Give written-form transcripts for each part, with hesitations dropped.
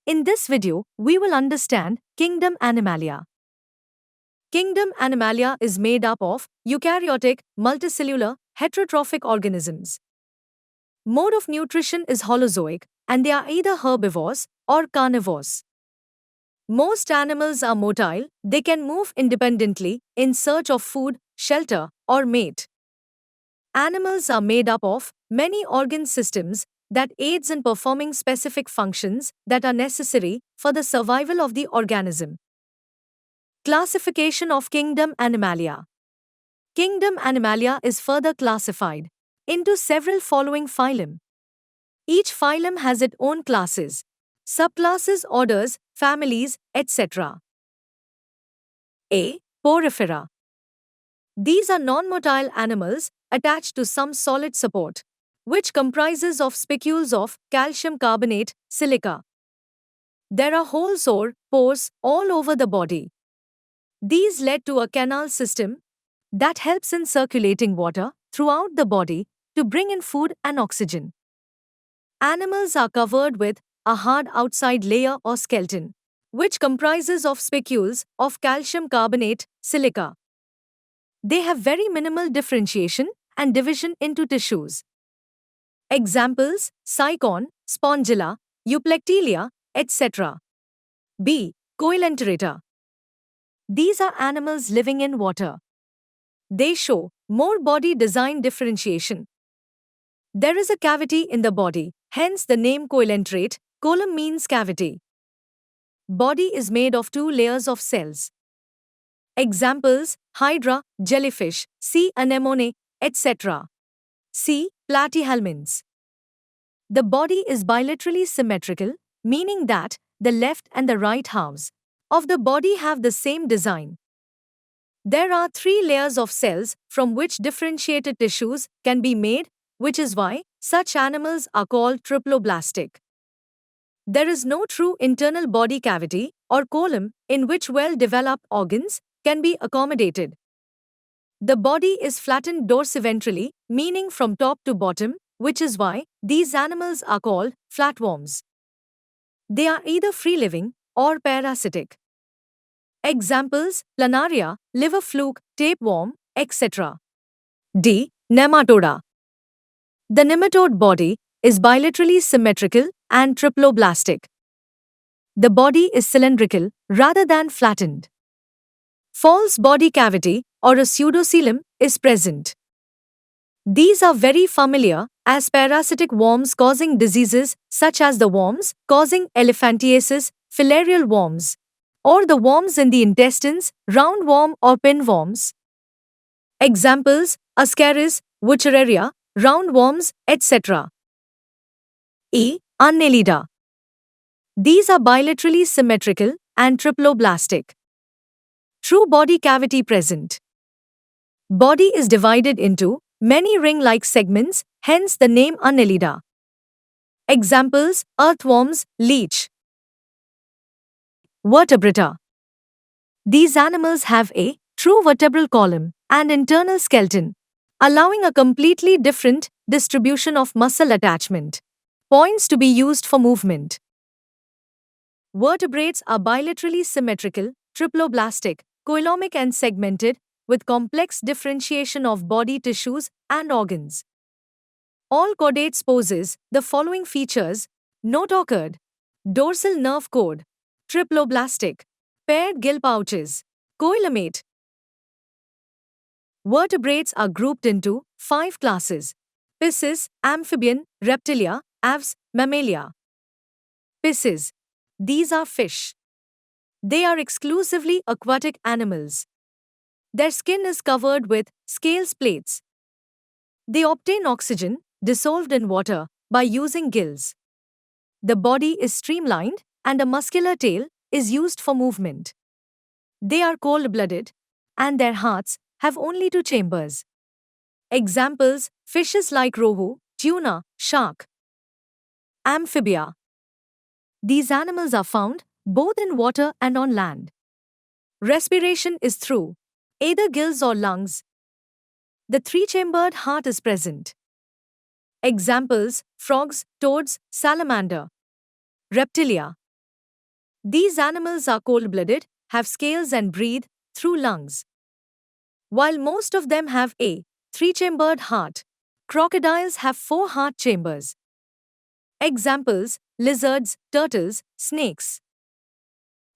In this video, we will understand Kingdom Animalia. Kingdom Animalia is made up of eukaryotic, multicellular, heterotrophic organisms. Mode of nutrition is holozoic, and they are either herbivores or carnivores. Most animals are motile, they can move independently in search of food, shelter, or mate. Animals are made up of many organ systems that aids in performing specific functions that are necessary for the survival of the organism. Classification of Kingdom Animalia. Kingdom Animalia is further classified into several following phylum. Each phylum has its own classes, subclasses, orders, families, etc. A. Porifera. These are non-motile animals attached to some solid support, which comprises of spicules of calcium carbonate, silica. There are holes or pores all over the body. These led to a canal system that helps in circulating water throughout the body to bring in food and oxygen. Animals are covered with a hard outside layer or skeleton, which comprises of spicules of calcium carbonate, silica. They have very minimal differentiation and division into tissues. Examples: cycon, spongilla, euplectelia, etc. B. Coelenterata. These are animals living in water. They show more body design differentiation. There is a cavity in the body, hence the name coelenterate. Coelom means cavity. Body is made of two layers of cells. Examples: hydra, jellyfish, sea anemone, etc. C. Platyhelminths. The body is bilaterally symmetrical, meaning that the left and the right halves of the body have the same design. There are three layers of cells from which differentiated tissues can be made, which is why such animals are called triploblastic. There is no true internal body cavity or column in which well-developed organs can be accommodated. The body is flattened dorsiventrally, meaning from top to bottom, which is why these animals are called flatworms. They are either free-living or parasitic. Examples: planaria, liver fluke, tapeworm, etc. D. Nematoda. The nematode body is bilaterally symmetrical and triploblastic. The body is cylindrical rather than flattened. False body cavity or a pseudocoelom is present. These are very familiar as parasitic worms causing diseases such as the worms causing elephantiasis, filarial worms, or the worms in the intestines, roundworm or pinworms. Examples: Ascaris, Wuchereria, roundworms, etc. E. Annelida. These are bilaterally symmetrical and triploblastic. True body cavity present. Body is divided into many ring-like segments, hence the name Annelida. Examples: earthworms, leech. Vertebrata. These animals have a true vertebral column and internal skeleton, allowing a completely different distribution of muscle attachment points to be used for movement. Vertebrates are bilaterally symmetrical, triploblastic, coelomic and segmented, with complex differentiation of body tissues and organs. All chordates possess the following features: notochord, dorsal nerve cord, triploblastic, paired gill pouches, coelomate. Vertebrates are grouped into 5 classes: Pisces, amphibian, reptilia, aves, mammalia. Pisces. These are fish. They are exclusively aquatic animals. Their skin is covered with scales plates. They obtain oxygen dissolved in water by using gills. The body is streamlined and a muscular tail is used for movement. They are cold-blooded and their hearts have only 2 chambers. Examples: fishes like rohu, tuna, shark. Amphibia. These animals are found both in water and on land. Respiration is through either gills or lungs. The 3-chambered heart is present. Examples: frogs, toads, salamander. Reptilia. These animals are cold-blooded, have scales and breathe through lungs. While most of them have a three-chambered heart, crocodiles have four heart chambers. Examples: lizards, turtles, snakes.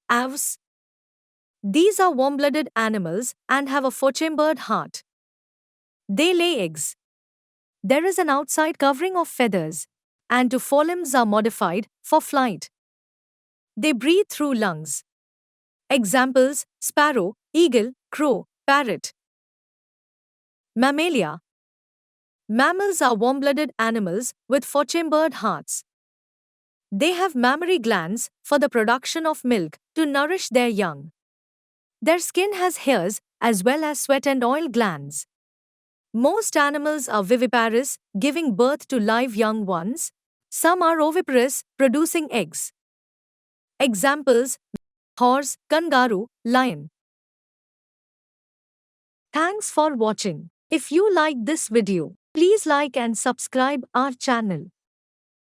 Owls. These are warm-blooded animals and have a four-chambered heart. They lay eggs. There is an outside covering of feathers, and two forelimbs are modified for flight. They breathe through lungs. Examples: sparrow, eagle, crow, parrot. Mammalia. Mammals are warm-blooded animals with four-chambered hearts. They have mammary glands for the production of milk to nourish their young. Their skin has hairs as well as sweat and oil glands. Most animals are viviparous, giving birth to live young ones. Some are oviparous, producing eggs. Examples: horse, kangaroo, lion. Thanks for watching. If you liked this video, please like and subscribe our channel.